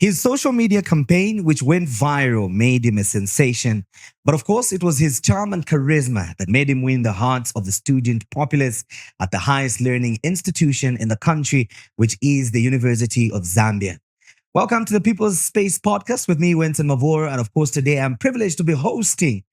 His social media campaign, which went viral, made him a sensation. But of course, it was his charm and charisma that made him win the hearts of the student populace at the highest learning institution in the country, which is the University of Zambia. Welcome to the People's Space Podcast with me, Winston Mavor. And of course, today I'm privileged to be hosting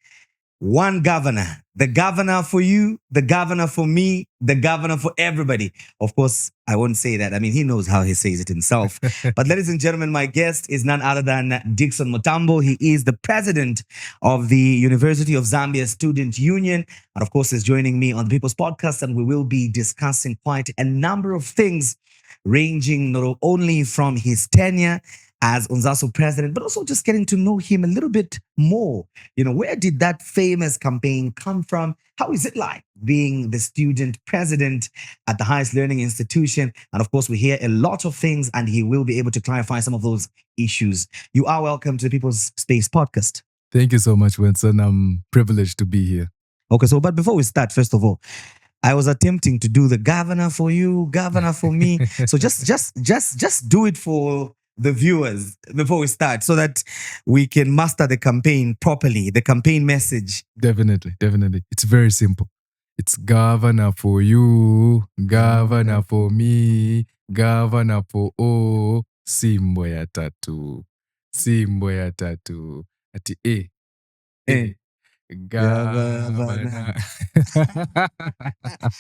one governor, the governor for you, the governor for me, the governor for everybody. Of course, I won't say that. I mean, he knows how he says it himself. But ladies and gentlemen, my guest is none other than Dixon Mutambo. He is the president of the University of Zambia Student Union. And of course, is joining me on the People's Podcast. And we will be discussing quite a number of things, ranging not only from his tenure as UNZASU president, but also just getting to know him a little bit more. You know, where did that famous campaign come from? How is it like being the student president at the highest learning institution? And of course, we hear a lot of things, and he will be able to clarify some of those issues. You are welcome to the People's Space Podcast. Thank you so much, Winston. I'm privileged to be here. Okay, so but before we start, first of all, I was attempting to do the governor for you, governor for me. So just do it for the viewers before we start, so that we can master the campaign properly, the campaign message. Definitely. It's very simple. It's governor for you, governor for me, governor for all. Simbo ya tatu. Ati governor.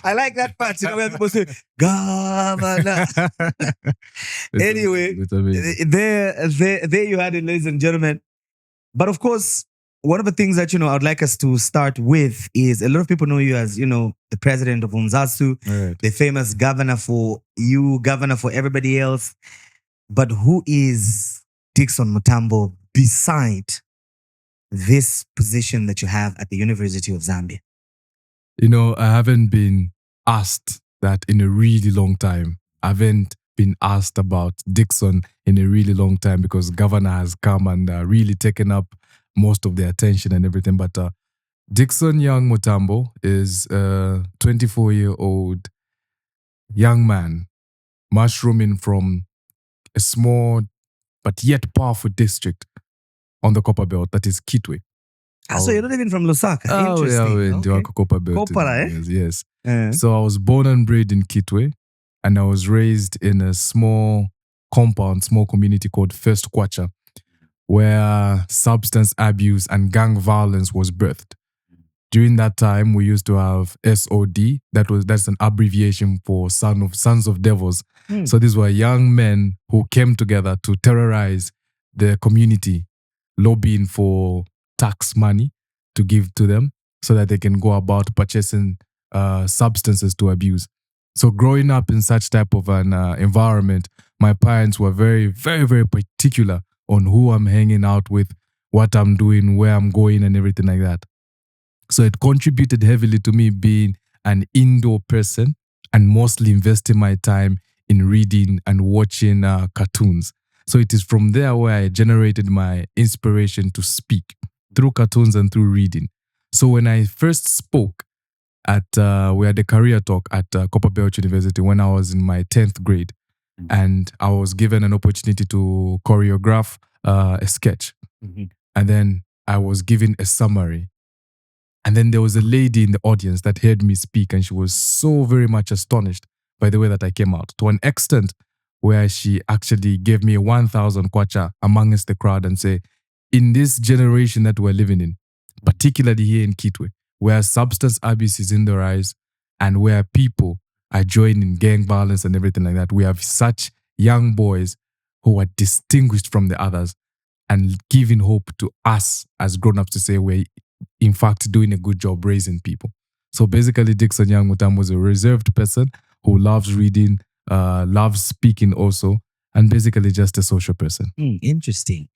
I like that part, you know, where people say, governor. Anyway, there you had it, ladies and gentlemen. But of course, one of the things that, I'd like us to start with is a lot of people know you as, the president of UNZASU, Right. the famous governor for you, governor for everybody else. But who is Dixon Mutambo beside this position that you have at the University of Zambia? I haven't been asked that in a really long time. I haven't been asked about Dixon in a really long time, because governor has come and really taken up most of the attention and everything. But Dixon Young Mutambo is a 24-year-old young man mushrooming from a small but yet powerful district on the Copper Belt, that is Kitwe. So you're not even from Lusaka? Oh, Interesting. yeah, in the Copper Belt. Copper, Yes. Eh? So I was born and bred in Kitwe, and I was raised in a small community called First Kwacha, where substance abuse and gang violence was birthed. During that time, we used to have SOD. That's an abbreviation for Sons of Devils. So these were young men who came together to terrorize the community, lobbying for tax money to give to them so that they can go about purchasing substances to abuse. So growing up in such type of an environment, my parents were very, very, very particular on who I'm hanging out with, what I'm doing, where I'm going, and everything like that. So it contributed heavily to me being an indoor person and mostly investing my time in reading and watching cartoons. So it is from there where I generated my inspiration to speak, through cartoons and through reading. So when I first spoke we had a career talk at Copperbelt University when I was in my 10th grade, and I was given an opportunity to choreograph a sketch. And then I was given a summary. And then there was a lady in the audience that heard me speak, and she was so very much astonished by the way that I came out, to an extent where she actually gave me 1,000 kwacha amongst the crowd and say, in this generation that we're living in, particularly here in Kitwe, where substance abuse is in the rise and where people are joining gang violence and everything like that, we have such young boys who are distinguished from the others and giving hope to us as grown-ups to say we're in fact doing a good job raising people. So basically, Dixon Young Mutambo was a reserved person who loves reading, loves speaking also, and basically just a social person. Interesting.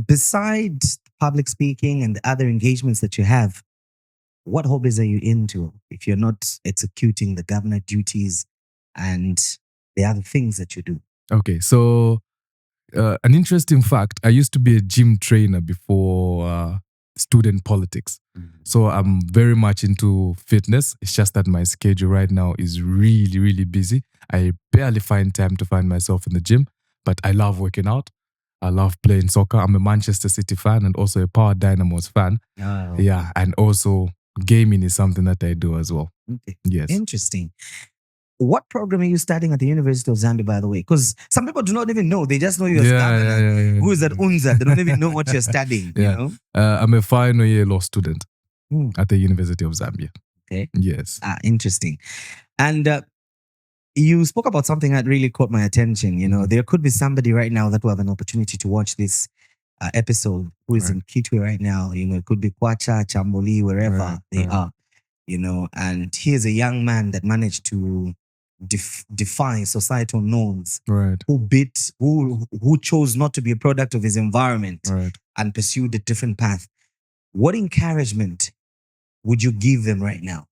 Besides public speaking and the other engagements that you have, what hobbies are you into if you're not executing the governor duties and the other things that you do? Okay, so an interesting fact, I used to be a gym trainer before student politics. So I'm very much into fitness. It's just that my schedule right now is really, really busy. I barely find time to find myself in the gym. but I love working out. I love playing soccer. I'm a Manchester City fan and also a Power Dynamos fan. Oh, Yeah, and also gaming is something that I do as well. okay. Yes. Interesting. What program are you studying at the University of Zambia, by the way? Because some people do not even know. They just know you're governor. Who is at UNZA? They don't even know what you're studying, Yeah. you know? I'm a final year law student Hmm. at the University of Zambia. Okay. Yes. Interesting. And you spoke about something that really caught my attention. You know, there could be somebody right now that will have an opportunity to watch this episode who is in Kitwe right now. You know, it could be Kwacha, Chamboli, wherever they are. You know, and he is a young man that managed to defy societal norms. Right. Who chose not to be a product of his environment Right. and pursued a different path. What encouragement would you give them right now?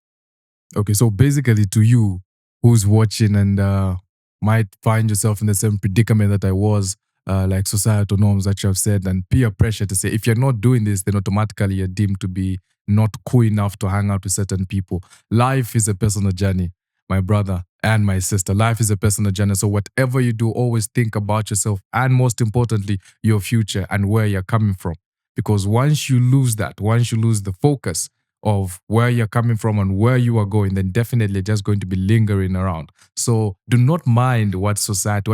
Okay, so basically to you who's watching and might find yourself in the same predicament that I was, like societal norms that you have said and peer pressure to say, if you're not doing this, then automatically you're deemed to be not cool enough to hang out with certain people. Life is a personal journey, my brother and my sister. Life is a personal journey. So whatever you do, always think about yourself and most importantly, your future and where you're coming from. Because once you lose that, once you lose the focus of where you're coming from and where you are going, then definitely just going to be lingering around. So do not mind what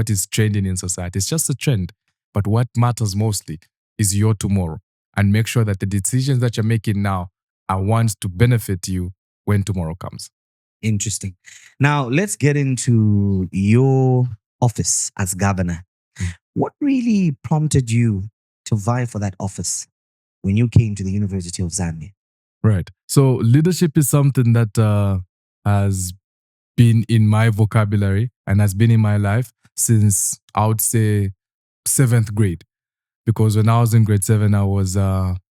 is trending in society. It's just a trend. But what matters mostly is your tomorrow. And make sure that the decisions that you're making now are ones to benefit you when tomorrow comes. Interesting. Now, let's get into your office as governor. What really prompted you to vie for that office when you came to the University of Zambia? Right. So leadership is something that has been in my vocabulary and has been in my life since, I would say, 7th grade. Because when I was in grade 7, I was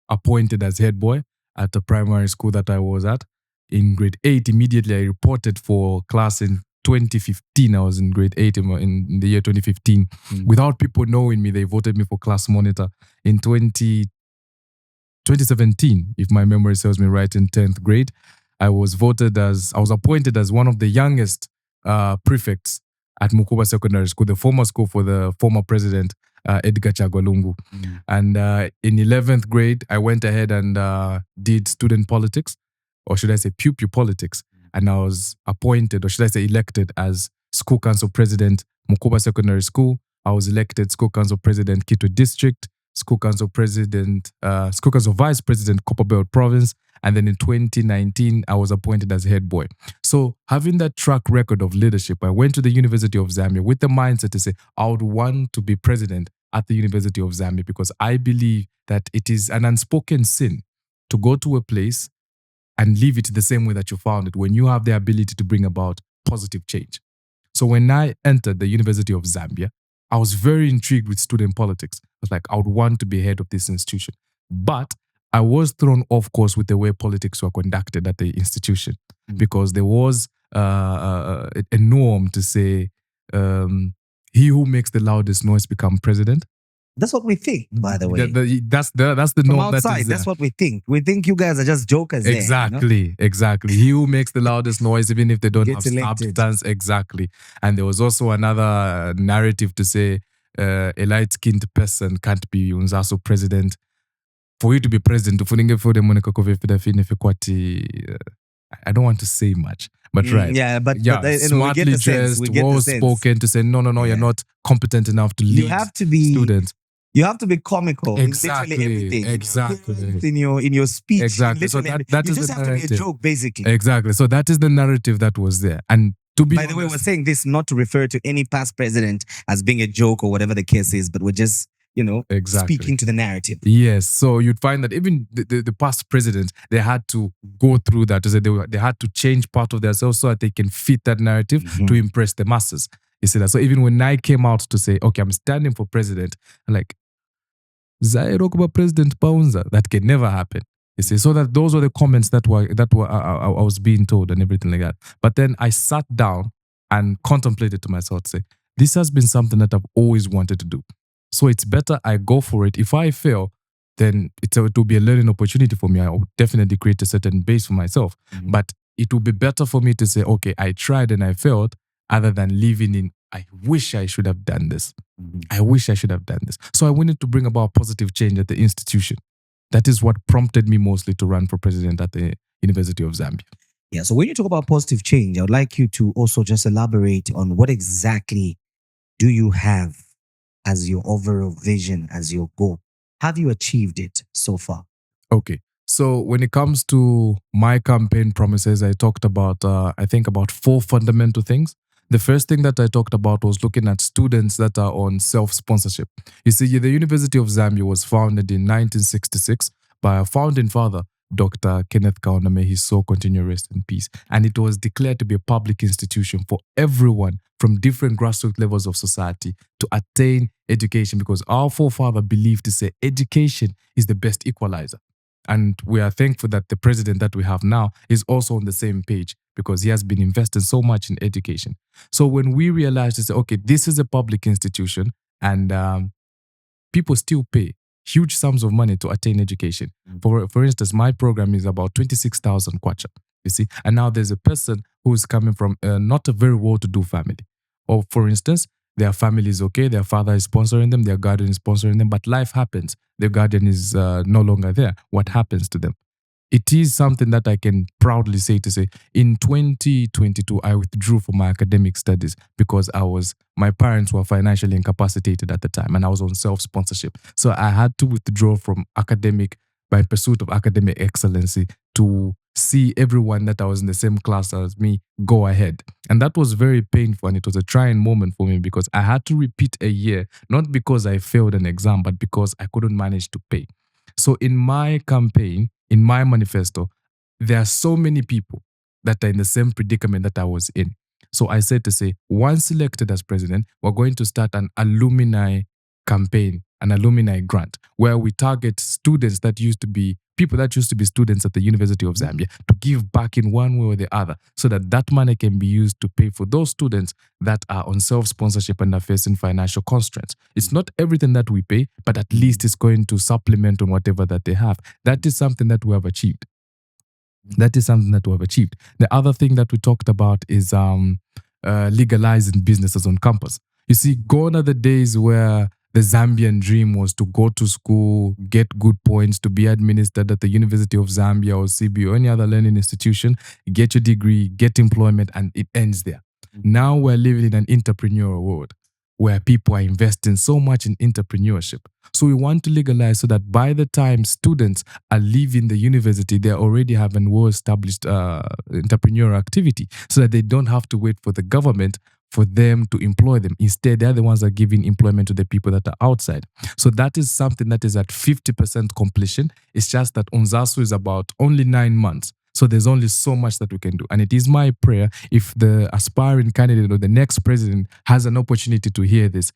appointed as head boy at the primary school that I was at. In grade 8, immediately I reported for class in 2015. I was in grade 8 in the year 2015. Without people knowing me, they voted me for class monitor. In 2017, if my memory serves me right, in 10th grade, I was appointed as one of the youngest prefects at Mukuba Secondary School, the former school for the former president, Edgar Chagwalungu. And in 11th grade, I went ahead and did student politics, or should I say pupu politics. And I was appointed, or should I say elected, as school council president, Mukuba Secondary School. I was elected school council president, Kitwe District, school council vice president, Copperbelt Province. And then in 2019, I was appointed as head boy. So having that track record of leadership, I went to the University of Zambia with the mindset to say, I would want to be president at the University of Zambia because I believe that it is an unspoken sin to go to a place and leave it the same way that you found it when you have the ability to bring about positive change. So when I entered the University of Zambia, I was very intrigued with student politics. I was like, I would want to be head of this institution. But I was thrown off course with the way politics were conducted at the institution because there was a norm to say, he who makes the loudest noise become president. That's what we think, by the way. That's the From norm. outside, that's what we think. We think you guys are just jokers. Exactly. He who makes the loudest noise, even if they don't have elected. substance. Exactly. And there was also another narrative to say a light-skinned person can't be UNZASU president. For you to be president, I don't want to say much, but right. Yeah, but smartly we get the dressed, sense. well spoken to say, no, you're not competent enough to lead students. You have to be comical exactly, in literally everything. Exactly. In your speech. Exactly. So that you is just the have narrative. to be a joke, basically. Exactly. So that is the narrative that was there. And to be By the way, we're saying this not to refer to any past president as being a joke or whatever the case is, but we're just speaking to the narrative. Yes. So you'd find that even the past presidents, they had to go through that. They had to change part of themselves so that they can fit that narrative to impress the masses. You see that? So even when I came out to say, okay, I'm standing for president, I'm like, Zairokuba President Paunza, that can never happen. You see, so that those were the comments that were I was being told and everything like that. But then I sat down and contemplated to myself, say, this has been something that I've always wanted to do. So it's better I go for it. If I fail, then it will be a learning opportunity for me. I will definitely create a certain base for myself. But it will be better for me to say, okay, I tried and I failed, other than living in I wish I should have done this. I wish I should have done this. So I wanted to bring about positive change at the institution. That is what prompted me mostly to run for president at the University of Zambia. Yeah. So when you talk about positive change, I would like you to also just elaborate on what exactly do you have as your overall vision, as your goal? Have you achieved it so far? Okay. So when it comes to my campaign promises, I talked about, I think about 4 fundamental things. The first thing that I talked about was looking at students that are on self-sponsorship. You see, the University of Zambia was founded in 1966 by a founding father, Dr. Kenneth Kaunda, may his soul continue rest in peace. And it was declared to be a public institution for everyone from different grassroots levels of society to attain education, because our forefather believed to say education is the best equalizer. And we are thankful that the president that we have now is also on the same page, because he has been investing so much in education. So when we realized to say, okay, this is a public institution, and people still pay huge sums of money to attain education. For instance, my program is about 26,000 kwacha, you see, and now there's a person who's coming from not a very well-to-do family. Or for instance, their family is okay, their father is sponsoring them, their guardian is sponsoring them, but life happens. Their guardian is no longer there. What happens to them? It is something that I can proudly say to say, in 2022, I withdrew from my academic studies because my parents were financially incapacitated at the time, and I was on self-sponsorship. So I had to withdraw from by pursuit of academic excellency, to see everyone that I was in the same class as me go ahead. And that was very painful, and it was a trying moment for me, because I had to repeat a year, not because I failed an exam, but because I couldn't manage to pay. So in my campaign, in my manifesto, there are so many people that are in the same predicament that I was in. So I said to say, once elected as president, we're going to start an alumni campaign, an alumni grant, where we target students that used to be people that used to be students at the University of Zambia to give back in one way or the other, so that that money can be used to pay for those students that are on self-sponsorship and are facing financial constraints. It's not everything that we pay, but at least it's going to supplement on whatever that they have. That is something that we have achieved. That is something that we have achieved. The other thing that we talked about is legalizing businesses on campus. You see, gone are the days where the Zambian dream was to go to school, get good points, to be administered at the University of Zambia or CB or any other learning institution, get your degree, get employment, and it ends there. Now we're living in an entrepreneurial world where people are investing so much in entrepreneurship. So we want to legalize so that by the time students are leaving the university, they already have a well-established entrepreneurial activity, so that they don't have to wait for the government for them to employ them. Instead, they're the ones that are giving employment to the people that are outside. So that is something that is at 50% completion. It's just that UNZASU is about only 9 months. So there's only so much that we can do. And it is my prayer, if the aspiring candidate or the next president has an opportunity to hear this,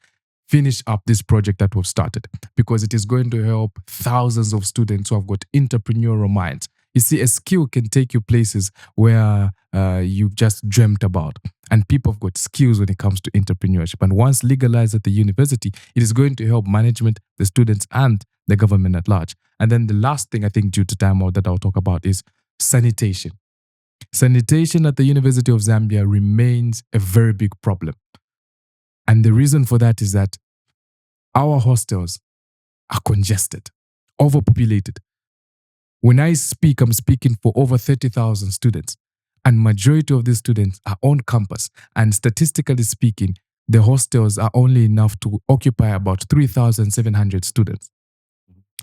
finish up this project that we've started, because it is going to help thousands of students who have got entrepreneurial minds. You see, a skill can take you places where you've just dreamt about. And people have got skills when it comes to entrepreneurship. And once legalized at the university, it is going to help management, the students, and the government at large. And then the last thing, I think, due to time that I'll talk about is sanitation. Sanitation at the University of Zambia remains a very big problem. And the reason for that is that our hostels are congested, overpopulated. When I speak, I'm speaking for over 30,000 students, and majority of these students are on campus. And statistically speaking, the hostels are only enough to occupy about 3,700 students.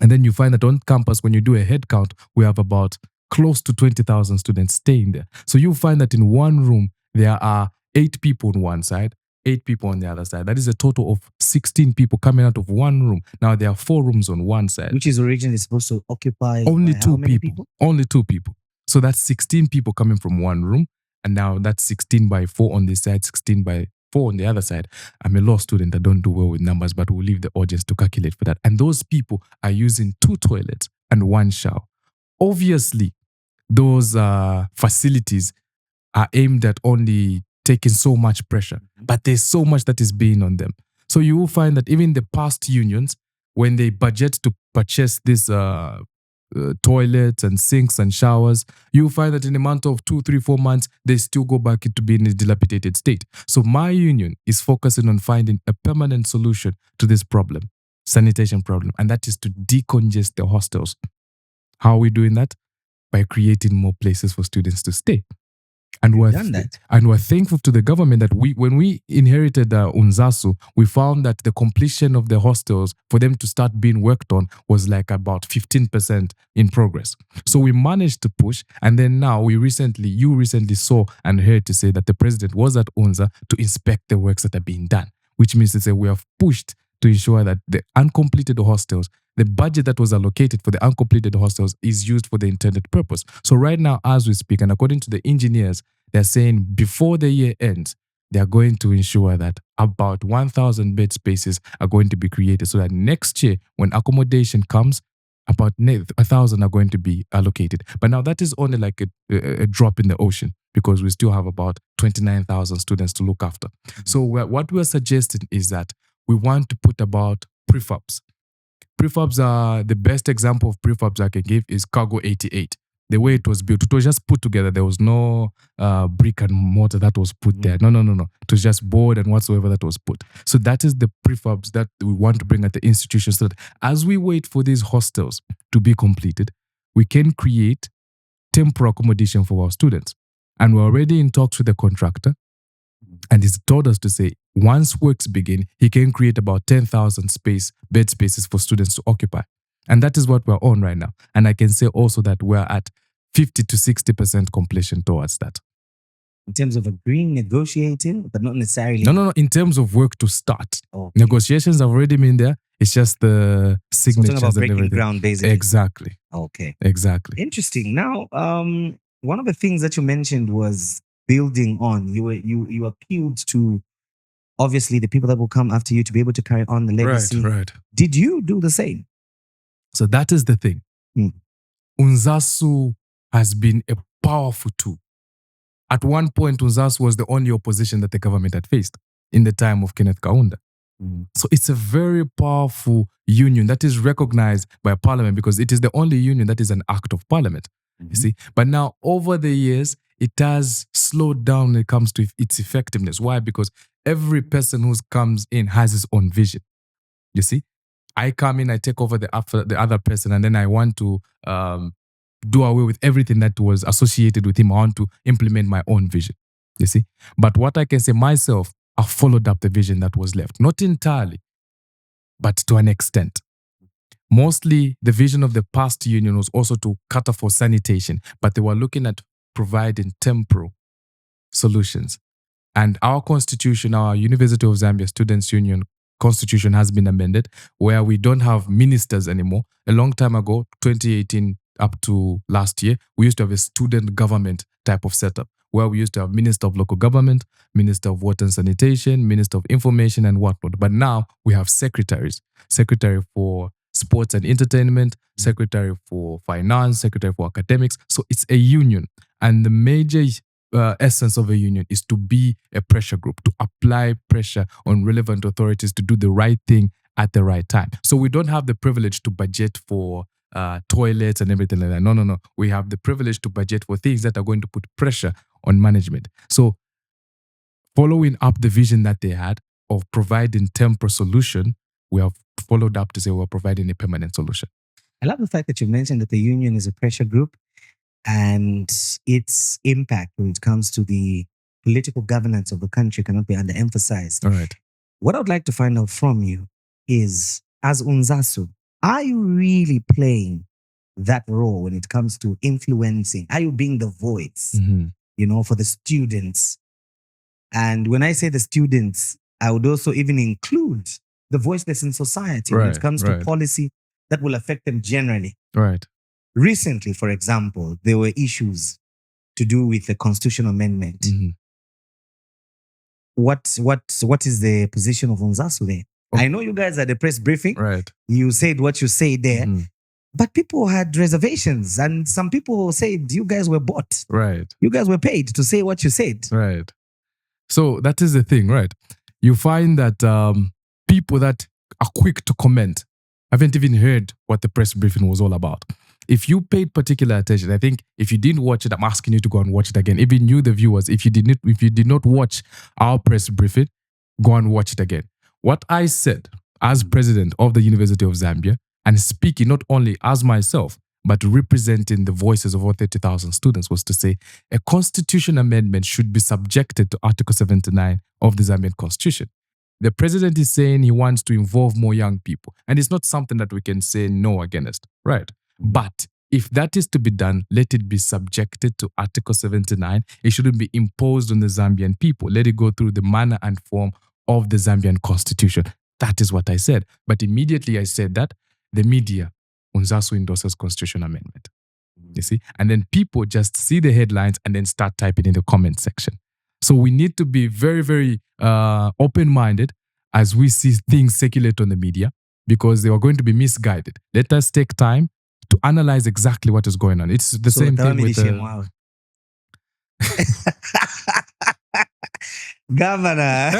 And then you find that on campus, when you do a head count, we have about close to 20,000 students staying there. So you find that in one room, there are 8 people on one side, 8 people on the other side. That is a total of 16 people coming out of one room. Now there are 4 rooms on one side, which is originally supposed to occupy only how 2 many people. Only 2 people. So that's 16 people coming from one room. And now that's 16 by 4 on this side, 16 by 4 on the other side. I'm a law student. I don't do well with numbers, but we'll leave the audience to calculate for that. And those people are using 2 toilets and 1 shower. Obviously, those facilities are aimed at only taking so much pressure, but there's so much that is being on them. So you will find that even the past unions, when they budget to purchase these toilets and sinks and showers, you find that in a month of 2, 3, 4 months, they still go back into being in a dilapidated state. So my union is focusing on finding a permanent solution to this problem, sanitation problem, and that is to decongest the hostels. How are we doing that? By creating more places for students to stay. And we're thankful to the government that when we inherited UNZASU, we found that the completion of the hostels for them to start being worked on was like about 15% in progress. So we managed to push, and then now you recently saw and heard to say that the president was at UNZA to inspect the works that are being done, which means to say we have pushed to ensure that the uncompleted hostels, the budget that was allocated for the uncompleted hostels is used for the intended purpose. So right now, as we speak, and according to the engineers, they're saying before the year ends, they're going to ensure that about 1,000 bed spaces are going to be created so that next year, when accommodation comes, about 1,000 are going to be allocated. But now that is only like a drop in the ocean because we still have about 29,000 students to look after. So what we're suggesting is that we want to put about prefabs. Prefabs are the best example of prefabs I can give is Cargo 88. The way it was built, it was just put together. There was no brick and mortar that was put there. No. It was just board and whatsoever that was put. So that is the prefabs that we want to bring at the institution so that as we wait for these hostels to be completed, we can create temporary accommodation for our students. And we're already in talks with the contractor. And he's told us to say, once works begin, he can create about 10,000 bed spaces for students to occupy. And that is what we're on right now. And I can say also that we're at 50 to 60% completion towards that. In terms of agreeing, negotiating, but not necessarily. No. In terms of work to start. Okay. Negotiations have already been there. It's just the signatures about breaking and everything. Ground, basically. Exactly. Okay. Exactly. Interesting. Now, one of the things that you mentioned was building on. You appealed to obviously the people that will come after you to be able to carry on the legacy. Right. Did you do the same? So that is the thing. UNZASU has been a powerful tool. At one point, UNZASU was the only opposition that the government had faced in the time of Kenneth Kaunda. So it's a very powerful union that is recognized by Parliament because it is the only union that is an act of Parliament. You see? But now, over the years, it has slowed down when it comes to its effectiveness. Why? Because every person who comes in has his own vision. You see? I come in, I take over the other person, and then I want to do away with everything that was associated with him. I want to implement my own vision. You see? But what I can say myself, I followed up the vision that was left. Not entirely, but to an extent. Mostly, the vision of the past union was also to cater for sanitation, but they were looking at providing temporal solutions. And our constitution, our University of Zambia Students' Union constitution has been amended where we don't have ministers anymore. A long time ago, 2018 up to last year, we used to have a student government type of setup where we used to have Minister of Local Government, Minister of Water and Sanitation, Minister of Information and whatnot. But now we have secretaries, Secretary for Sports and Entertainment, Secretary for Finance, Secretary for Academics. So it's a union. And the major essence of a union is to be a pressure group, to apply pressure on relevant authorities to do the right thing at the right time. So we don't have the privilege to budget for toilets and everything like that. No. We have the privilege to budget for things that are going to put pressure on management. So following up the vision that they had of providing temporary solution, we have followed up to say we're providing a permanent solution. I love the fact that you mentioned that the union is a pressure group and its impact when it comes to the political governance of the country cannot be underemphasized. All right. What I would like to find out from you is, as UNZASU, are you really playing that role when it comes to influencing? Are you being the voice, for the students? And when I say the students, I would also even include the voiceless in society when it comes to policy that will affect them generally. Right. Recently, for example, there were issues to do with the constitutional amendment. What is the position of UNZASU there? I know you guys had a press briefing. Right. You said what you said there. But people had reservations, and some people said you guys were bought. Right. You guys were paid to say what you said. Right. So that is the thing, right? You find that people that are quick to comment haven't even heard what the press briefing was all about. if you paid particular attention, I think if you didn't watch it, I'm asking you to go and watch it again. Even you, the viewers, if you did not watch our press briefing, go and watch it again. What I said as president of the University of Zambia, and speaking not only as myself, but representing the voices of over 30,000 students, was to say a constitution amendment should be subjected to Article 79 of the Zambian Constitution. The president is saying he wants to involve more young people, and it's not something that we can say no against, right? But if that is to be done, let it be subjected to Article 79. It shouldn't be imposed on the Zambian people. Let it go through the manner and form of the Zambian Constitution. That is what I said. But immediately I said that the media, UNZASU endorses Constitution amendment. You see? And then people just see the headlines and then start typing in the comment section. So we need to be very, very open-minded as we see things circulate on the media, because they are going to be misguided. Let us take time to analyze exactly what is going on. It's the same thing with Governor.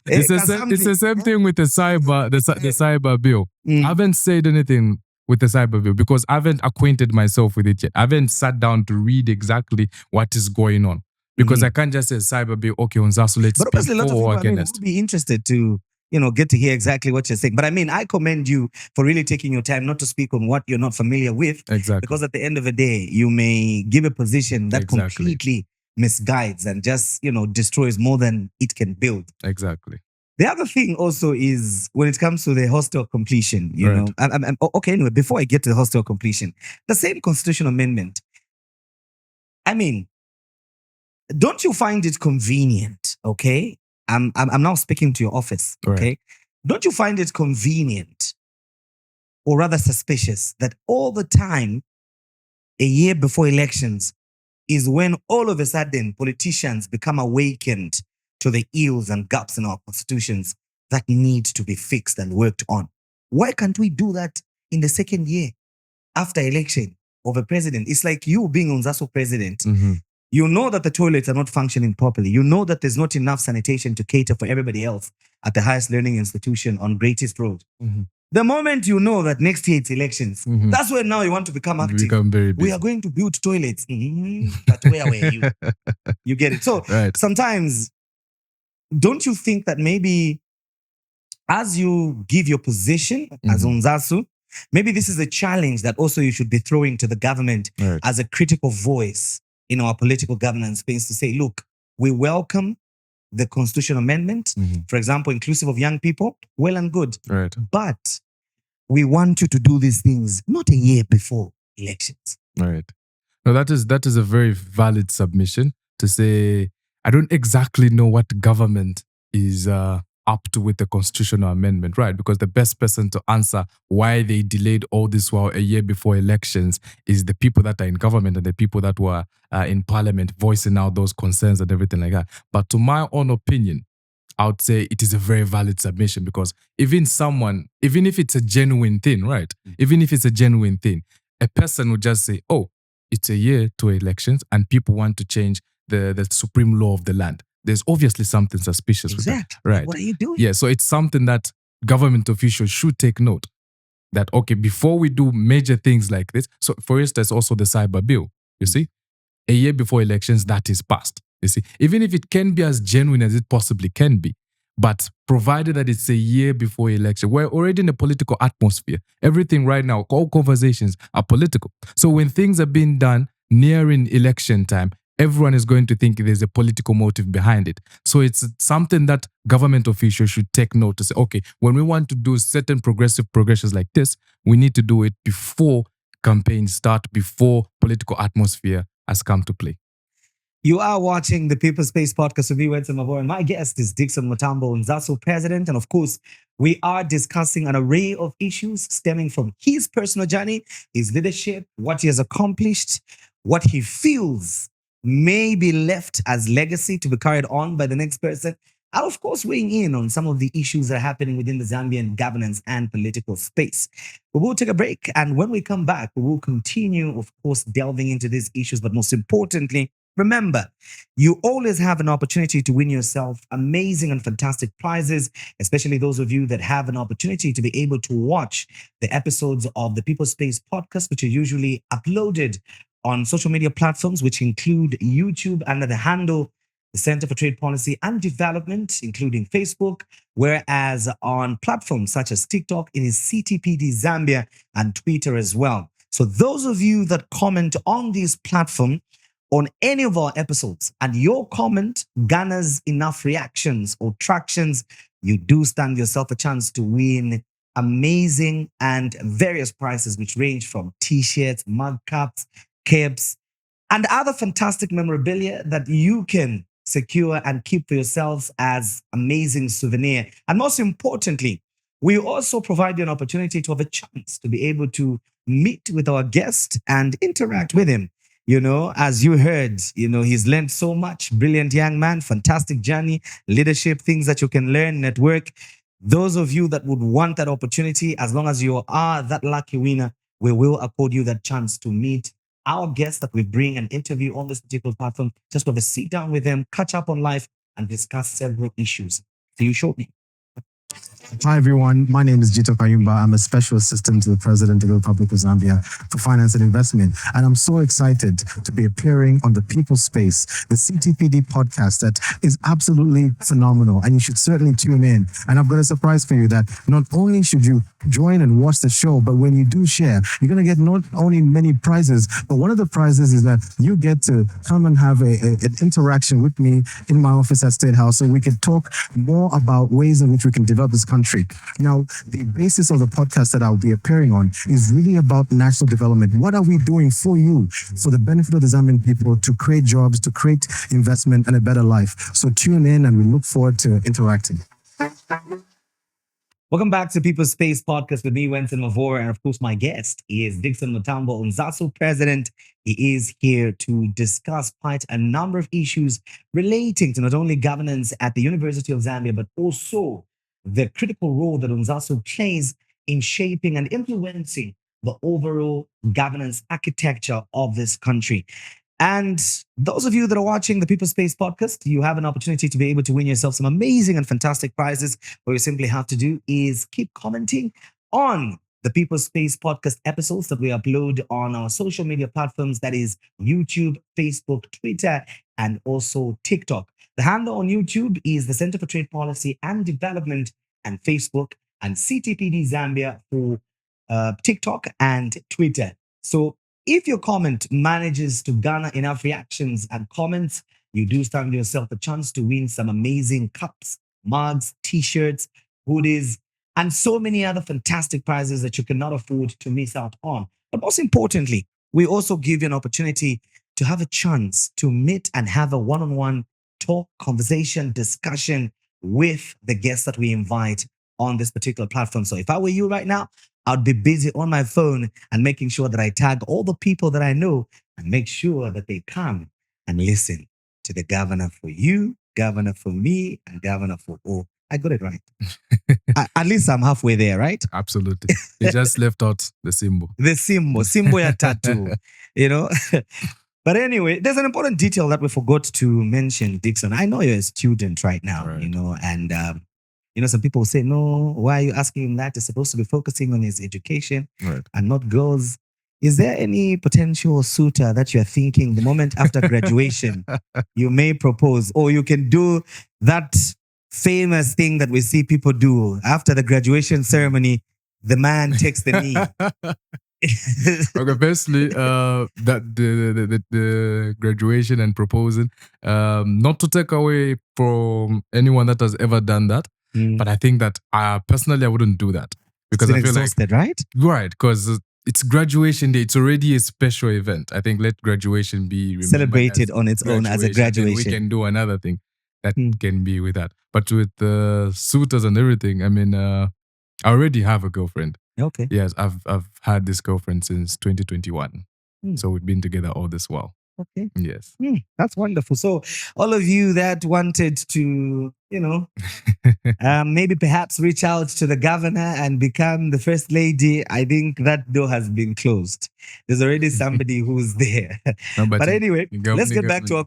It's the same thing with the cyber bill. I haven't said anything with the cyber bill because I haven't acquainted myself with it yet. I haven't sat down to read exactly what is going on. Because I can't just say cyber bill, okay, UNZASU, let's but obviously, a lot of people against. Would be interested to, get to hear exactly what you're saying. But I mean, I commend you for really taking your time not to speak on what you're not familiar with. Exactly. Because at the end of the day, you may give a position that completely misguides and just, destroys more than it can build. Exactly. The other thing also is when it comes to the hostel completion, you know. Okay, anyway, before I get to the hostel completion, the same constitutional amendment, I mean, don't you find it convenient, okay? I'm now speaking to your office, okay? Right. Don't you find it convenient or rather suspicious that all the time, a year before elections, is when all of a sudden politicians become awakened to the ills and gaps in our constitutions that need to be fixed and worked on? Why can't we do that in the second year after election of a president? It's like you being UNZASU president. You know that the toilets are not functioning properly. You know that there's not enough sanitation to cater for everybody else at the highest learning institution on Greatest Road. The moment you know that next year it's elections, that's when now you want to become active. Become very busy. We are going to build toilets. But where were you? You get it. So sometimes, don't you think that maybe as you give your position as UNZASU, maybe this is a challenge that also you should be throwing to the government as a critical voice in our political governance space to say, look, we welcome the constitutional amendment, for example, inclusive of young people, well and good. But we want you to do these things not a year before elections. Right. No, that is a very valid submission to say, I don't exactly know what government is up to with the constitutional amendment, right? Because the best person to answer why they delayed all this while a year before elections is the people that are in government and the people that were in parliament voicing out those concerns and everything like that. But to my own opinion, I would say it is a very valid submission, because even if it's a genuine thing, right? Even if it's a genuine thing, a person would just say, oh, it's a year to elections and people want to change the supreme law of the land. There's obviously something suspicious with that. Right. What are you doing? Yeah, so it's something that government officials should take note that, okay, before we do major things like this, so for instance, also the cyber bill, you see, a year before elections, that is passed. You see, even if it can be as genuine as it possibly can be, but provided that it's a year before election, we're already in a political atmosphere. Everything right now, all conversations are political. So when things are being done nearing election time, everyone is going to think there's a political motive behind it. So it's something that government officials should take note to say, okay, when we want to do certain progressions like this, we need to do it before campaigns start, before political atmosphere has come to play. You are watching the People's Space podcast with me, UNZASU, and my guest is Dixon Mutambo, UNZASU president. And of course, we are discussing an array of issues stemming from his personal journey, his leadership, what he has accomplished, what he feels may be left as legacy to be carried on by the next person, and of course weighing in on some of the issues that are happening within the Zambian governance and political space. We will take a break, and when we come back, we will continue, of course, delving into these issues, but most importantly, Remember, you always have an opportunity to win yourself amazing and fantastic prizes, especially those of you that have an opportunity to be able to watch the episodes of the People Space podcast, which are usually uploaded on social media platforms, which include YouTube under the handle the Center for Trade Policy and Development, including Facebook, whereas on platforms such as TikTok, it is CTPD Zambia and Twitter as well. So those of you that comment on this platform, on any of our episodes, and your comment garners enough reactions or tractions, you do stand yourself a chance to win amazing and various prizes, which range from t-shirts, mug cups, caps, and other fantastic memorabilia that you can secure and keep for yourselves as amazing souvenir. And most importantly, we also provide you an opportunity to have a chance to be able to meet with our guest and interact with him. As you heard, he's learned so much. Brilliant young man, fantastic journey, leadership, things that you can learn, network. Those of you that would want that opportunity, as long as you are that lucky winner, we will accord you that chance to meet our guests that we bring and interview on this particular platform. Just to have a sit down with them, catch up on life, and discuss several issues. See you shortly. Hi, everyone. My name is Jito Kayumba. I'm a special assistant to the President of the Republic of Zambia for Finance and Investment. And I'm so excited to be appearing on the People Space, the CTPD podcast that is absolutely phenomenal. And you should certainly tune in. And I've got a surprise for you that not only should you join and watch the show, but when you do share, you're going to get not only many prizes, but one of the prizes is that you get to come and have an interaction with me in my office at State House so we can talk more about ways in which we can develop this country. Now, the basis of the podcast that I'll be appearing on is really about national development. What are we doing for you, for the benefit of the Zambian people, to create jobs, to create investment and a better life? So tune in and we look forward to interacting. Welcome back to People's Space Podcast with me, Wenson Mavor, and of course, my guest is Dixon Mutambo, UNZASU president. He is here to discuss quite a number of issues relating to not only governance at the University of Zambia, but also the critical role that UNZASU plays in shaping and influencing the overall governance architecture of this country. And those of you that are watching the People Space podcast, you have an opportunity to be able to win yourself some amazing and fantastic prizes. What you simply have to do is keep commenting on the People Space podcast episodes that we upload on our social media platforms, that is YouTube, Facebook, Twitter, and also TikTok. The handle on YouTube is the Center for Trade Policy and Development, and Facebook, and CTPD Zambia for TikTok and Twitter. So if your comment manages to garner enough reactions and comments, you do stand yourself a chance to win some amazing cups, mugs, t-shirts, hoodies, and so many other fantastic prizes that you cannot afford to miss out on. But most importantly, we also give you an opportunity to have a chance to meet and have a one-on-one talk, conversation, discussion with the guests that we invite on this particular platform. So if I were you right now, I'd be busy on my phone and making sure that I tag all the people that I know and make sure that they come and listen to the governor for you, governor for me, and governor for all. I got it right. At least I'm halfway there, right? Absolutely. You just left out the symbol. The symbol ya tattoo, you know? But anyway, there's an important detail that we forgot to mention, Dixon. I know you're a student right now, Right. and some people say, no, why are you asking him that? He's supposed to be focusing on his education Right. and not girls. Is there any potential suitor that you're thinking the moment after graduation you may propose, or you can do that famous thing that we see people do after the graduation ceremony? The man takes the knee. Okay, firstly, that the graduation and proposing, not to take away from anyone that has ever done that, but I think that personally I wouldn't do that because I feel exhausted, right? Right, because it's graduation day. It's already a special event. I think let graduation be remembered Celebrated as on its own as a then graduation. we can do another thing that can be with that. But with the suitors and everything, I mean, I already have a girlfriend. Okay. Yes, I've had this girlfriend since 2021. So we've been together all this while. Okay. Yes. That's wonderful. So all of you that wanted to you know, maybe perhaps reach out to the governor and become the first lady. I think that door has been closed. There's already somebody who's there. No, But anyway, let's get back to our.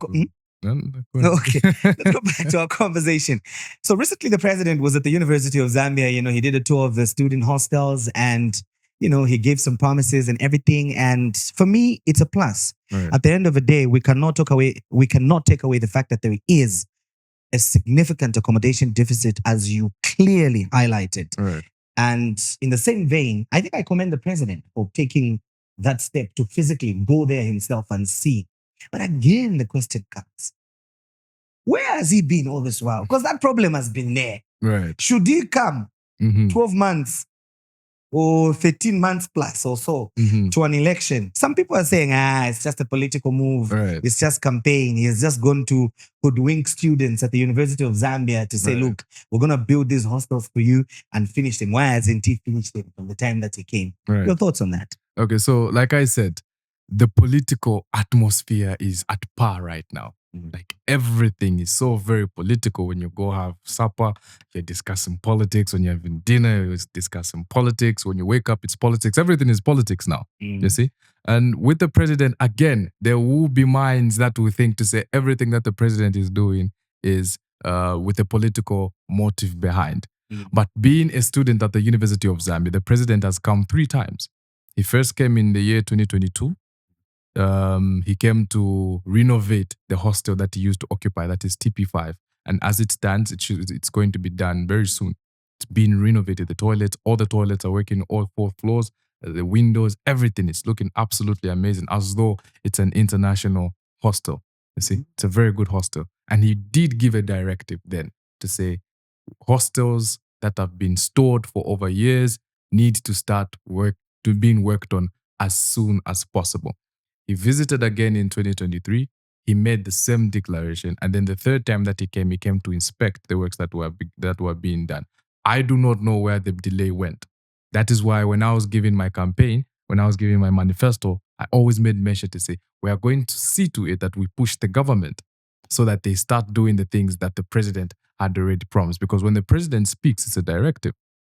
No, Okay, let's go back to our conversation. So recently, the president was at the University of Zambia. You know, he did a tour of the student hostels, and you know, he gave some promises and everything. And for me, it's a plus. Right. At the end of the day, we cannot take away the fact that there is a significant accommodation deficit, as you clearly highlighted. Right. And in the same vein, I think I commend the president for taking that step to physically go there himself and see. But again, the question comes, where has he been all this while? Because that problem has been there. Right. Should he come Mm-hmm. 12 months or 13 months plus or so to an election? Some people are saying, it's just a political move. Right. It's just campaign. He's just going to hoodwink students at the University of Zambia to say, Right. look, we're going to build these hostels for you and finish them. Why hasn't he finished them from the time that he came? Right. Your thoughts on that? Okay, so like I said, the political atmosphere is at par right now. Like everything is so very political. When you go have supper, you're discussing politics. When you're having dinner, you're discussing politics. When you wake up, it's politics. Everything is politics now. You see? And with the president, again, there will be minds that will think to say everything that the president is doing is with a political motive behind. But being a student at the University of Zambia, the president has come 3 times. He first came in the year 2022. He came to renovate the hostel that he used to occupy, that is TP5. And as it stands, it's going to be done very soon. It's being renovated. The toilets, all the toilets are working, all 4 floors, the windows, everything is looking absolutely amazing, as though it's an international hostel. You see, it's a very good hostel. And he did give a directive then to say hostels that have been stored for over years need to start being worked on as soon as possible. He visited again in 2023. He made the same declaration. And then the third time that he came to inspect the works that were being done. I do not know where the delay went. That is why when I was giving my campaign, when I was giving my manifesto, I always made mention to say, we are going to see to it that we push the government so that they start doing the things that the president had already promised. Because when the president speaks, it's a directive.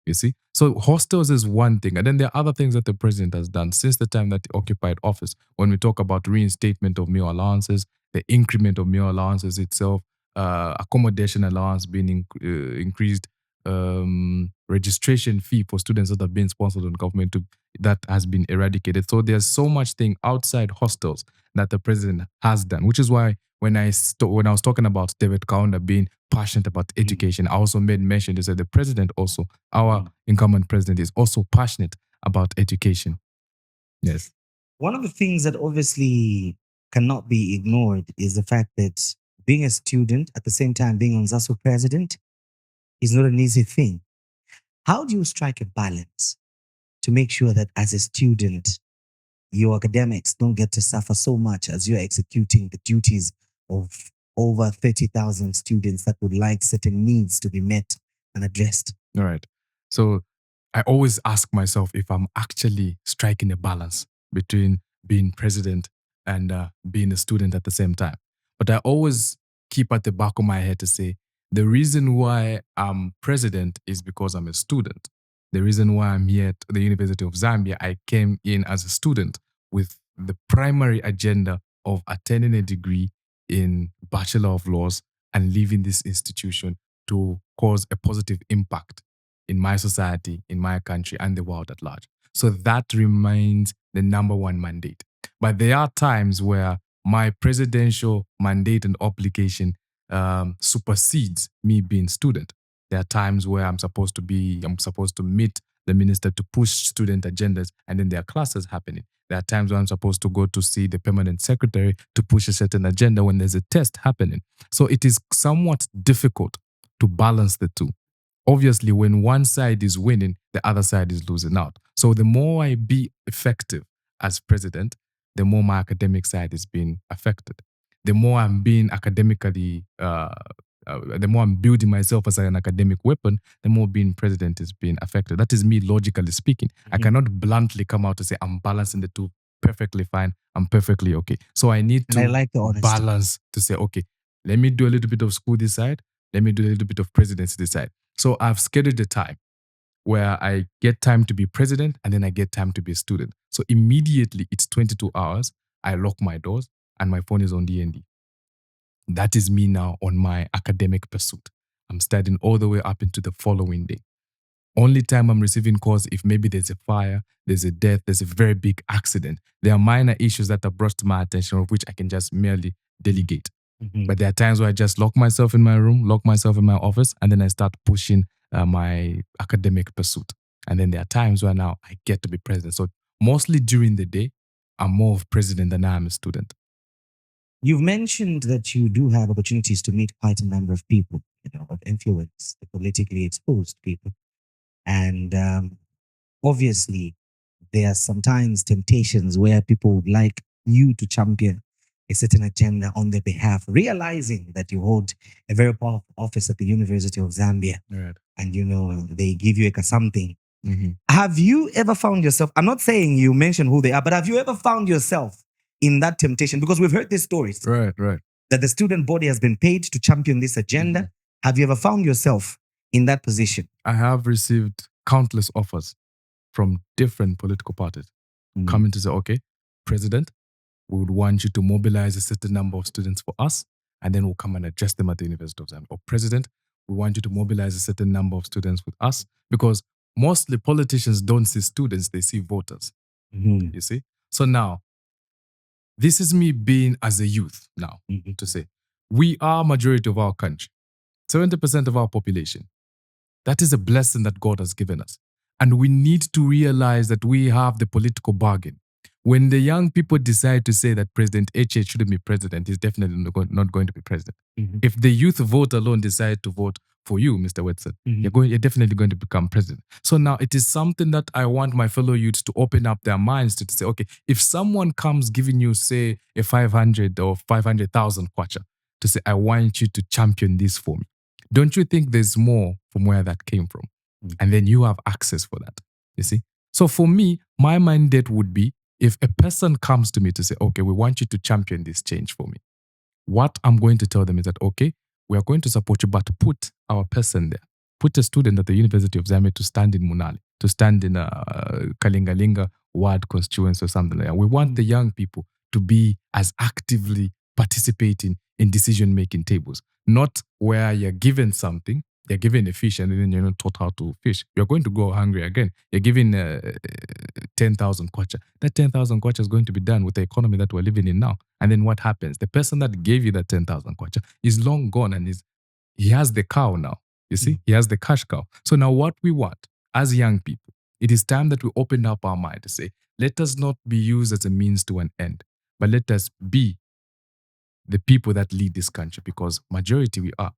You see? So hostels is one thing. And then there are other things that the president has done since the time that he occupied office. When we talk about reinstatement of meal allowances, the increment of meal allowances itself, accommodation allowance being increased, registration fee for students that have been sponsored on government, that has been eradicated. So there's so much thing outside hostels that the president has done, which is why when I was talking about David Kaunda being passionate about education, I also made mention to say the president also, our incumbent president, is also passionate about education. Yes. One of the things that obviously cannot be ignored is the fact that being a student at the same time being UNZASU president is not an easy thing. How do you strike a balance to make sure that as a student, your academics don't get to suffer so much as you're executing the duties of over 30,000 students that would like certain needs to be met and addressed? All right. So I always ask myself if I'm actually striking a balance between being president and being a student at the same time. But I always keep at the back of my head to say, the reason why I'm president is because I'm a student. The reason why I'm here at the University of Zambia, I came in as a student with the primary agenda of attaining a degree in Bachelor of Laws and leaving this institution to cause a positive impact in my society, in my country, and the world at large. So that remains the number one mandate. But there are times where my presidential mandate and obligation supersedes me being student. There are times where I'm supposed to meet the minister to push student agendas, and then there are classes happening. There are times where I'm supposed to go to see the permanent secretary to push a certain agenda when there's a test happening. So it is somewhat difficult to balance the two. Obviously, when one side is winning, the other side is losing out. So the more I be effective as president, the more my academic side is being affected. The more I'm being academically, the more I'm building myself as an academic weapon, the more being president is being affected. That is me logically speaking. I cannot bluntly come out to say I'm balancing the two perfectly fine. I'm perfectly okay. So I need to I like the honesty. balance to say, okay, let me do a little bit of school this side. Let me do a little bit of presidency this side. So I've scheduled the time where I get time to be president and then I get time to be a student. So immediately it's 22 hours. I lock my doors and my phone is on DND. That is me now on my academic pursuit. I'm studying all the way up into the following day. Only time I'm receiving calls if maybe there's a fire, there's a death, there's a very big accident. There are minor issues that are brought to my attention of which I can just merely delegate. But there are times where I just lock myself in my room, lock myself in my office, and then I start pushing my academic pursuit. And then there are times where now I get to be president. So mostly during the day, I'm more of president than I am a student. You've mentioned that you do have opportunities to meet quite a number of people, of influence, the politically exposed people. And obviously, there are sometimes temptations where people would like you to champion a certain agenda on their behalf, realizing that you hold a very powerful office at the University of Zambia. Right. And, they give you something. Have you ever found yourself, I'm not saying you mention who they are, but have you ever found yourself in that temptation? Because we've heard these stories. Right. That the student body has been paid to champion this agenda. Have you ever found yourself in that position? I have received countless offers from different political parties coming to say, okay, president, we would want you to mobilize a certain number of students for us, and then we'll come and address them at the University of Zambia. Or president, we want you to mobilize a certain number of students with us, because mostly politicians don't see students, they see voters. You see? So now, this is me being as a youth now to say, we are majority of our country, 70% of our population. That is a blessing that God has given us. And we need to realize that we have the political bargain. When the young people decide to say that President H shouldn't be president, he's definitely not going to be president. If the youth vote alone decide to vote for you, Mr. Whitson, you're definitely going to become president. So now it is something that I want my fellow youths to open up their minds to say, okay, if someone comes giving you, say, a 500 or 500,000 kwacha, to say, I want you to champion this for me, don't you think there's more from where that came from? And then you have access for that, you see? So for me, my mandate would be, if a person comes to me to say, okay, we want you to champion this change for me, what I'm going to tell them is that, okay, we are going to support you, but put our person there. Put a student at the University of Zambia to stand in Munali, to stand in Kalingalinga ward constituency or something like that. We want the young people to be as actively participating in decision-making tables, not where you're given something, you're given a fish and then you're not taught how to fish. You're going to go hungry again. You're given 10,000 kwacha. That 10,000 kwacha is going to be done with the economy that we're living in now. And then what happens? The person that gave you that 10,000 kwacha is long gone and he has the cow now. You see? He has the cash cow. So now what we want as young people, it is time that we open up our mind to say, let us not be used as a means to an end, but let us be the people that lead this country, because majority we are.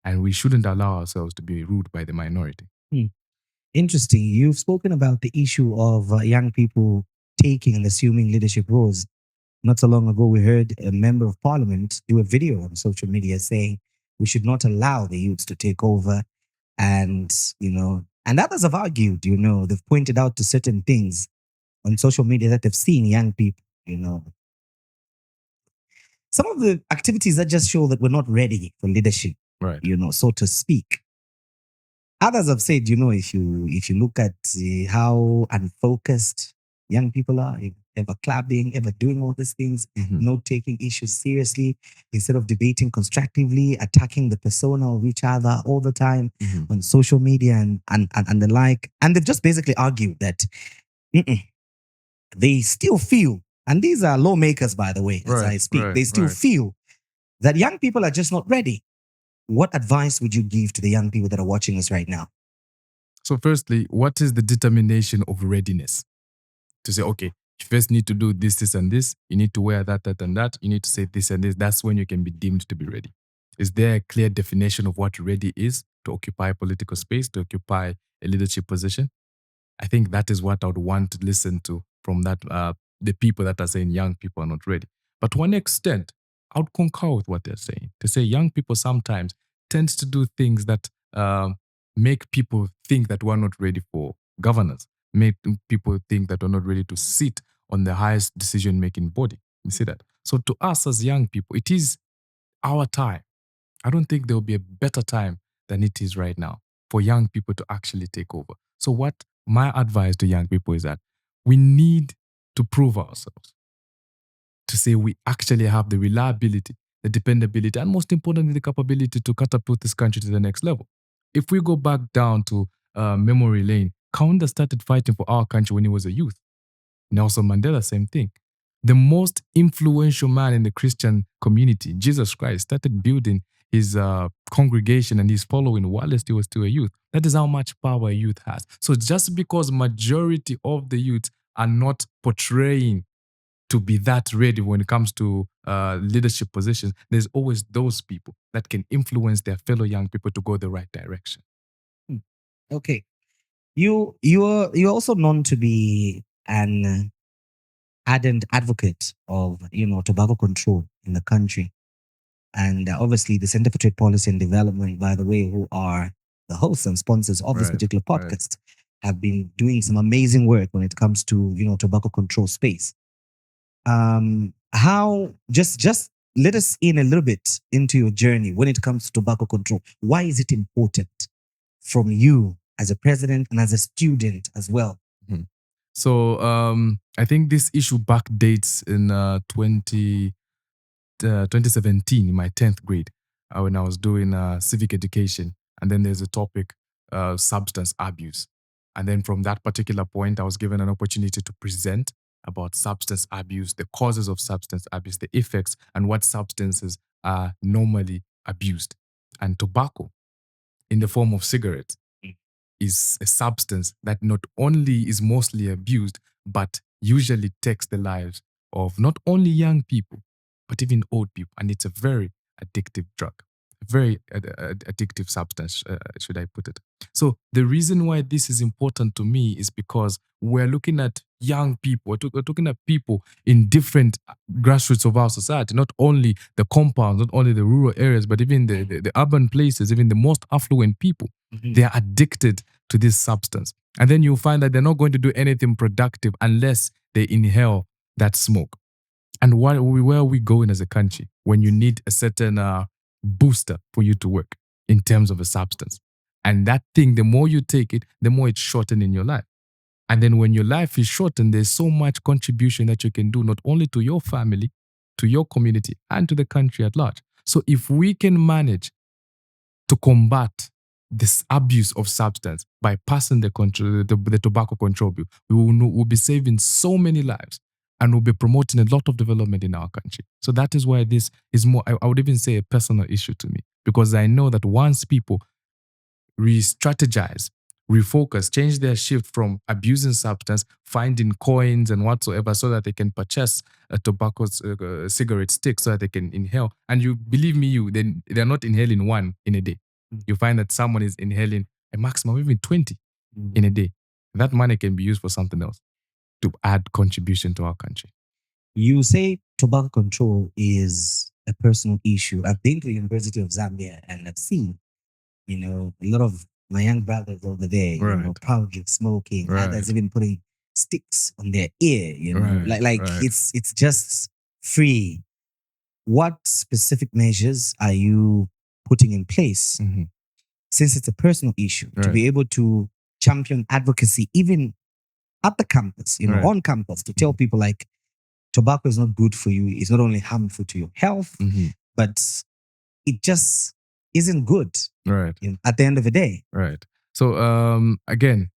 And we shouldn't allow ourselves to be ruled by the minority. Interesting. You've spoken about the issue of young people taking and assuming leadership roles. Not so long ago, we heard a member of parliament do a video on social media saying we should not allow the youths to take over. And, and others have argued, they've pointed out to certain things on social media that they've seen young people, some of the activities that just show that we're not ready for leadership. Right. So to speak. Others have said, if you look at how unfocused young people are, ever clubbing, ever doing all these things, not taking issues seriously, instead of debating constructively, attacking the persona of each other all the time on social media and the like. And they've just basically argued that they still feel, and these are lawmakers, by the way, as I speak, they still feel that young people are just not ready. What advice would you give to the young people that are watching us right now? So firstly, what is the determination of readiness? To say, okay, you first need to do this, and this. You need to wear that, and that. You need to say this and this. That's when you can be deemed to be ready. Is there a clear definition of what ready is to occupy political space, to occupy a leadership position? I think that is what I would want to listen to from that the people that are saying young people are not ready. But to an extent, I would concur with what they're saying. To say young people sometimes tend to do things that make people think that we're not ready for governance, make people think that we're not ready to sit on the highest decision-making body. You see that? So to us as young people, it is our time. I don't think there will be a better time than it is right now for young people to actually take over. So what my advice to young people is that we need to prove ourselves, to say we actually have the reliability, the dependability, and most importantly, the capability to catapult this country to the next level. If we go back down to memory lane, Kaunda started fighting for our country when he was a youth. Nelson Mandela, same thing. The most influential man in the Christian community, Jesus Christ, started building his congregation and his following while he was still a youth. That is how much power a youth has. So just because majority of the youth are not portraying to be that ready when it comes to leadership positions, there's always those people that can influence their fellow young people to go the right direction. Okay. You're also known to be an ardent advocate of tobacco control in the country, and obviously the Center for Trade Policy and Development, by the way, who are the hosts and sponsors of this Right, particular right. podcast, have been doing some amazing work when it comes to tobacco control space. How just let us in a little bit into your journey when it comes to tobacco control. Why is it important from you as a president and as a student as well? So I think this issue backdates in 2017 in my 10th grade when I was doing civic education. And then there's a topic, substance abuse. And then from that particular point, I was given an opportunity to present about substance abuse, the causes of substance abuse, the effects, and what substances are normally abused. And tobacco, in the form of cigarettes, is a substance that not only is mostly abused, but usually takes the lives of not only young people, but even old people. And it's a very addictive drug, a very addictive substance, should I put it. So the reason why this is important to me is because we're looking at young people, we're talking at people in different grassroots of our society, not only the compounds, not only the rural areas, but even the urban places, even the most affluent people. They are addicted to this substance. And then you'll find that they're not going to do anything productive unless they inhale that smoke. And where are we going as a country when you need a certain booster for you to work in terms of a substance? And that thing, the more you take it, the more it's shortened in your life. And then when your life is shortened, there's so much contribution that you can do, not only to your family, to your community, and to the country at large. So if we can manage to combat this abuse of substance by passing the tobacco control bill, we'll be saving so many lives and we'll be promoting a lot of development in our country. So that is why this is more, I would even say, a personal issue to me, because I know that once people re-strategize, refocus, change their shift from abusing substance, finding coins and whatsoever so that they can purchase a tobacco cigarette stick so that they can inhale. And you believe me, they're not inhaling one in a day. You find that someone is inhaling a maximum of even 20 in a day. That money can be used for something else to add contribution to our country. You say tobacco control is a personal issue. I've been to the University of Zambia and I've seen, a lot of my young brothers over there, Right. proudly smoking, Right. others even putting sticks on their ear, Right, like right. it's just free. What specific measures are you putting in place, Mhm. since it's a personal issue, to Right. be able to champion advocacy even at the campus, Right. on campus, to tell people like tobacco is not good for you. It's not only harmful to your health, Mhm. but it just isn't good Right. at the end of the day. Right. So again,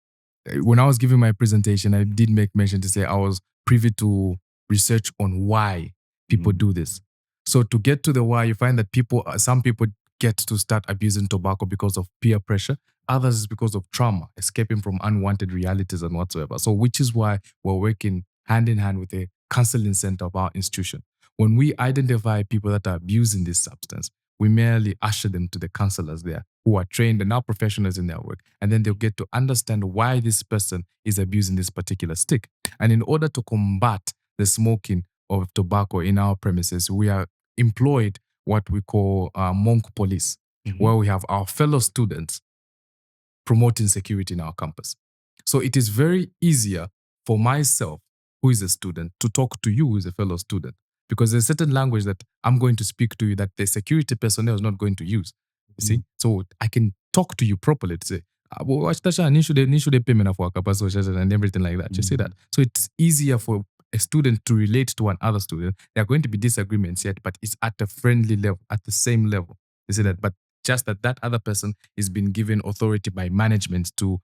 when I was giving my presentation, I did make mention to say I was privy to research on why people do this. So to get to the why, you find that some people get to start abusing tobacco because of peer pressure. Others is because of trauma, escaping from unwanted realities and whatsoever. So which is why we're working hand in hand with a counseling center of our institution. When we identify people that are abusing this substance, we merely usher them to the counselors there who are trained and are professionals in their work. And then they'll get to understand why this person is abusing this particular stick. And in order to combat the smoking of tobacco in our premises, we are employed what we call monk police, where we have our fellow students promoting security in our campus. So it is very easier for myself, who is a student, to talk to you, who is a fellow student, because there's certain language that I'm going to speak to you that the security personnel is not going to use. You see? So I can talk to you properly to say, and everything like that. You see that? So it's easier for a student to relate to another student. There are going to be disagreements yet, but it's at a friendly level, at the same level. You see that? But just that other person is being given authority by management to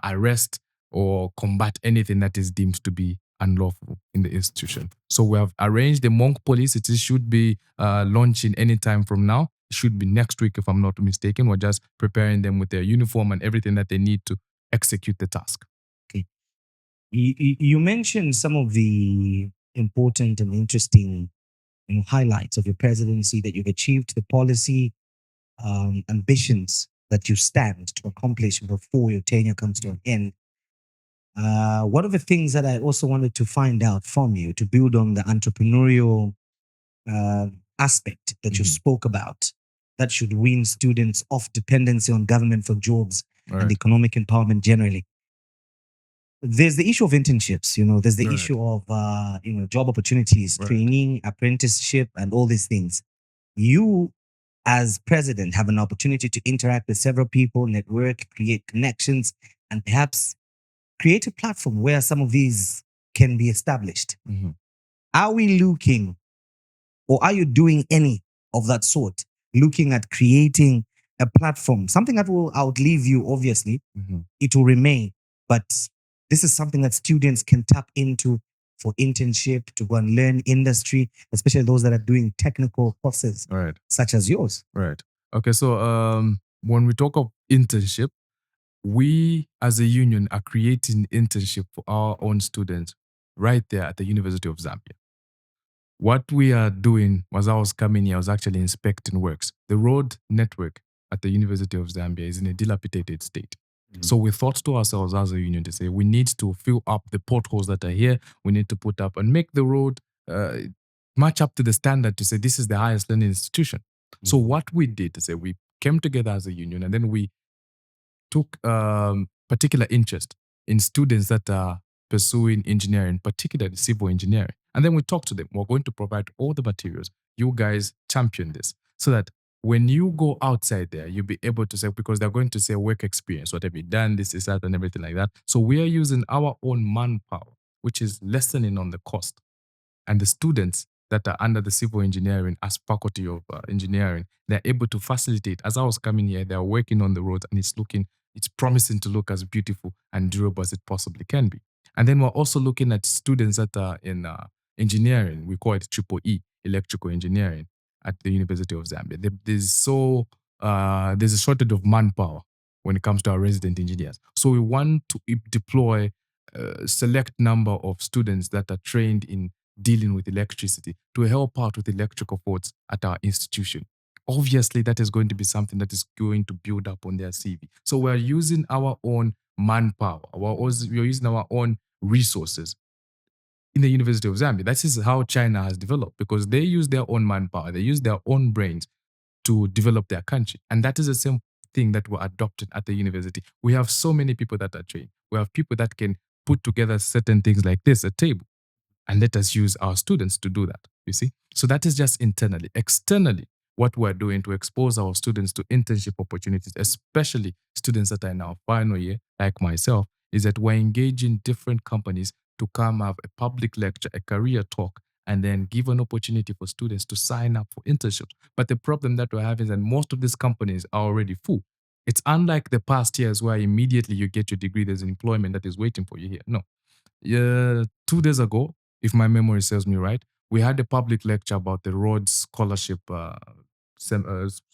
arrest or combat anything that is deemed to be unlawful in the institution. So we have arranged the monk police. It should be launching any time from now. It should be next week, if I'm not mistaken. We're just preparing them with their uniform and everything that they need to execute the task. Okay. You mentioned some of the important and interesting highlights of your presidency that you've achieved, the policy ambitions that you stand to accomplish before your tenure comes to an end. One of the things that I also wanted to find out from you to build on the entrepreneurial aspect that you spoke about that should wean students off dependency on government for jobs and economic empowerment generally. There's the issue of internships, there's the issue of job opportunities, training, apprenticeship, and all these things. You, as president, have an opportunity to interact with several people, network, create connections, and perhaps create a platform where some of these can be established. Are we looking, or are you doing any of that sort, looking at creating a platform, something that will outlive you, obviously, it will remain, but this is something that students can tap into for internship, to go and learn industry, especially those that are doing technical courses, such as yours. Right. Okay, so when we talk of internship, we as a union are creating internship for our own students right there at the University of Zambia. What we are doing, as I was coming here, I was actually inspecting works. The road network at the University of Zambia is in a dilapidated state. So we thought to ourselves as a union to say, we need to fill up the potholes that are here. We need to put up and make the road match up to the standard to say this is the highest learning institution. So what we did to say, we came together as a union and then we took particular interest in students that are pursuing engineering, particularly civil engineering. And then we talked to them. We're going to provide all the materials. You guys champion this so that when you go outside there, you'll be able to say, because they're going to say work experience, what have you done, this is that, and everything like that. So we are using our own manpower, which is lessening on the cost. And the students that are under the civil engineering as faculty of engineering, they're able to facilitate. As I was coming here, they're working on the roads and it's promising to look as beautiful and durable as it possibly can be. And then we're also looking at students that are in engineering. We call it triple E, electrical engineering at the University of Zambia. There's a shortage of manpower when it comes to our resident engineers. So we want to deploy a select number of students that are trained in dealing with electricity to help out with electrical faults at our institution. Obviously, that is going to be something that is going to build up on their CV. So we're using our own manpower. We're using our own resources in the University of Zambia. That is how China has developed, because they use their own manpower. They use their own brains to develop their country. And that is the same thing that we're adopting at the university. We have so many people that are trained. We have people that can put together certain things like this, a table, and let us use our students to do that, you see? So that is just internally. Externally, what we're doing to expose our students to internship opportunities, especially students that are in our final year, like myself, is that we're engaging different companies to come have a public lecture, a career talk, and then give an opportunity for students to sign up for internships. But the problem that we're having is that most of these companies are already full. It's unlike the past years where immediately you get your degree, there's employment that is waiting for you here. No. 2 days ago, if my memory serves me right, we had a public lecture about the Rhodes Scholarship.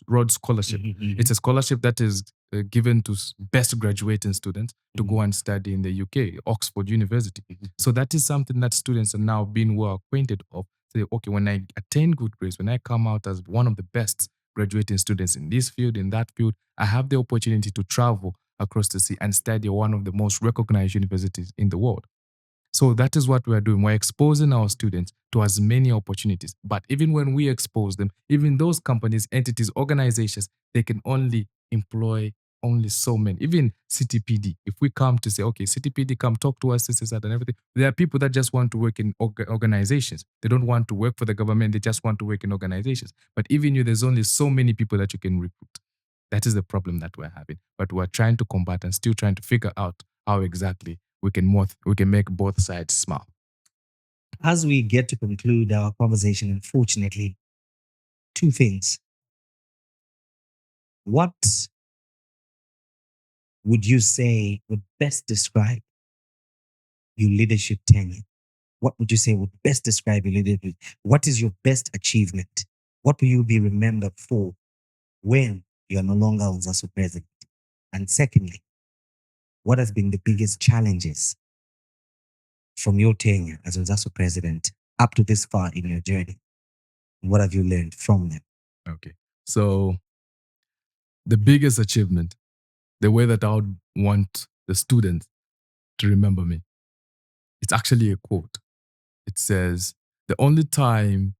Rhodes Scholarship. It's a scholarship that is given to best graduating students to go and study in the UK, Oxford University. So that is something that students are now being well acquainted of. Say, okay, when I attain good grades, when I come out as one of the best graduating students in this field, in that field, I have the opportunity to travel across the sea and study at one of the most recognized universities in the world. So that is what we're doing. We're exposing our students to as many opportunities. But even when we expose them, even those companies, entities, organizations, they can only employ only so many. Even CTPD, if we come to say, okay, CTPD, come talk to us, this is that, and everything. There are people that just want to work in organizations. They don't want to work for the government. They just want to work in organizations. But even you, there's only so many people that you can recruit. That is the problem that we're having. But we're trying to combat and still trying to figure out how exactly we can make both sides smile. As we get to conclude our conversation, unfortunately, two things. What would you say would best describe your leadership tenure? What would you say would best describe your leadership? What is your best achievement? What will you be remembered for when you are no longer UNZASU president? And secondly, what has been the biggest challenges from your tenure as UNZASU president up to this far in your journey? What have you learned from them? Okay. So the biggest achievement, the way that I would want the students to remember me, it's actually a quote. It says, the only time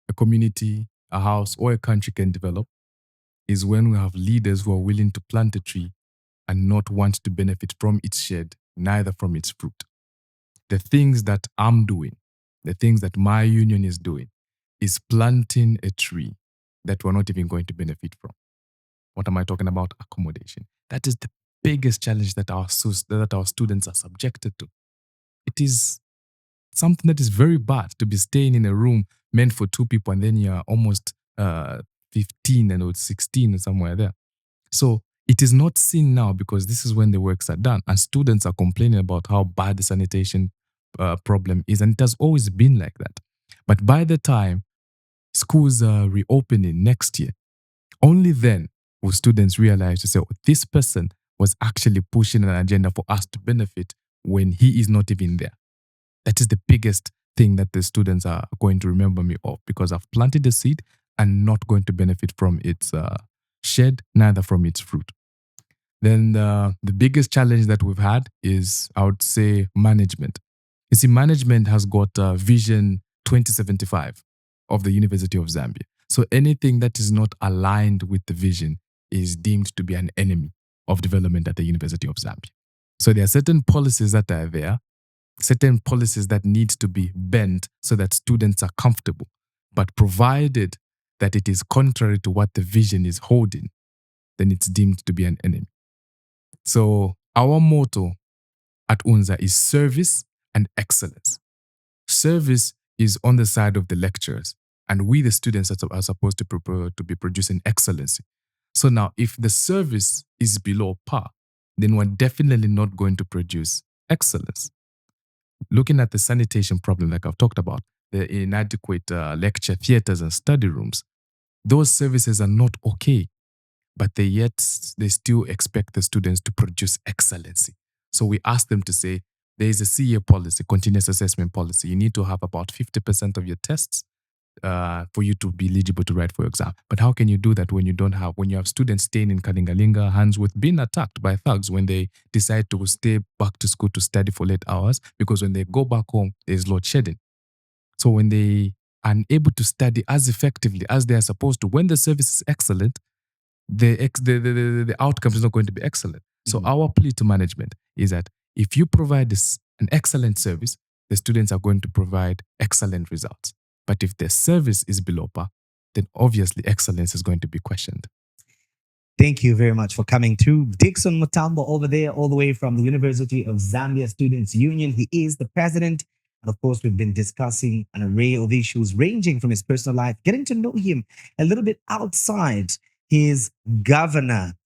a community, a house, or a country can develop is when we have leaders who are willing to plant a tree and not want to benefit from its shade, neither from its fruit. The things that I'm doing, the things that my union is doing, is planting a tree that we're not even going to benefit from. What am I talking about? Accommodation. That is the biggest challenge that our students are subjected to. It is something that is very bad to be staying in a room meant for two people and then you're almost 15 and 16 or somewhere there. So it is not seen now because this is when the works are done and students are complaining about how bad the sanitation problem is, and it has always been like that. But by the time schools are reopening next year, only then will students realize to say, oh, this person was actually pushing an agenda for us to benefit when he is not even there. That is the biggest thing that the students are going to remember me of, because I've planted the seed and not going to benefit from its shed, neither from its fruit. Then the biggest challenge that we've had is, I would say, management. You see, management has got Vision 2075 of the University of Zambia. So anything that is not aligned with the vision is deemed to be an enemy of development at the University of Zambia. So there are certain policies that are there, certain policies that need to be bent so that students are comfortable, but provided that it is contrary to what the vision is holding, then it's deemed to be an enemy. So our motto at UNZA is service and excellence. Service is on the side of the lecturers, and we, the students, are supposed to be producing excellency. So now, if the service is below par, then we're definitely not going to produce excellence. Looking at the sanitation problem, like I've talked about, the inadequate lecture theaters and study rooms, those services are not okay, but they still expect the students to produce excellency. So we ask them to say, there is a CA policy, continuous assessment policy. You need to have about 50% of your tests for you to be eligible to write for your exam. But how can you do that when you have students staying in Kalingalinga, hands with being attacked by thugs when they decide to stay back to school to study for late hours? Because when they go back home, there's load shedding. So when they are unable to study as effectively as they are supposed to, when the service is excellent, the outcome is not going to be excellent. So our plea to management is that if you provide an excellent service, the students are going to provide excellent results. But if the service is below par, then obviously excellence is going to be questioned. Thank you very much for coming through. Dixon Mutambo over there, all the way from the University of Zambia Students Union. He is the president. And of course, we've been discussing an array of issues ranging from his personal life, getting to know him a little bit outside his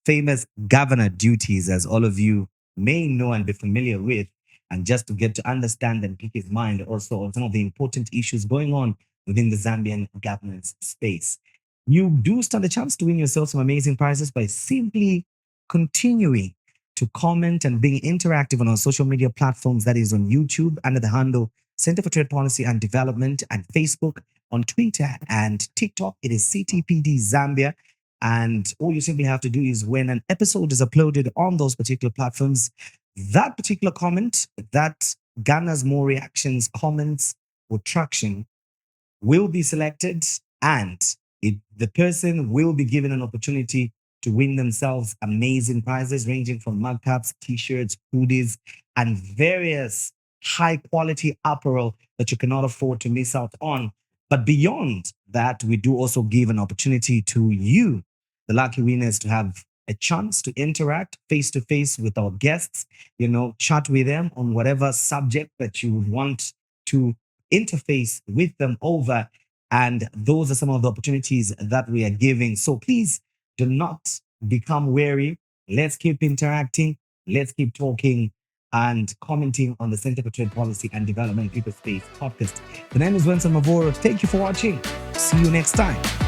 famous governor duties, as all of you may know and be familiar with, and just to get to understand and pick his mind also on some of the important issues going on within the Zambian governance space. You do stand a chance to win yourself some amazing prizes by simply continuing to comment and being interactive on our social media platforms. That is on YouTube under the handle Center for Trade Policy and Development, and Facebook, on Twitter and TikTok. It is CTPD Zambia. And all you simply have to do is, when an episode is uploaded on those particular platforms, that particular comment that garners more reactions, comments, or traction will be selected, and the person will be given an opportunity to win themselves amazing prizes ranging from mug cups, t-shirts, hoodies, and various high quality apparel that you cannot afford to miss out on. But beyond that, we do also give an opportunity to you, the lucky winners, to have a chance to interact face to face with our guests, chat with them on whatever subject that you would want to interface with them over. And those are some of the opportunities that we are giving. So please do not become weary. Let's keep interacting. Let's keep talking and commenting on the Center for Trade Policy and Development People Space podcast. The name is Vincent Mavoro. Thank you for watching. See you next time.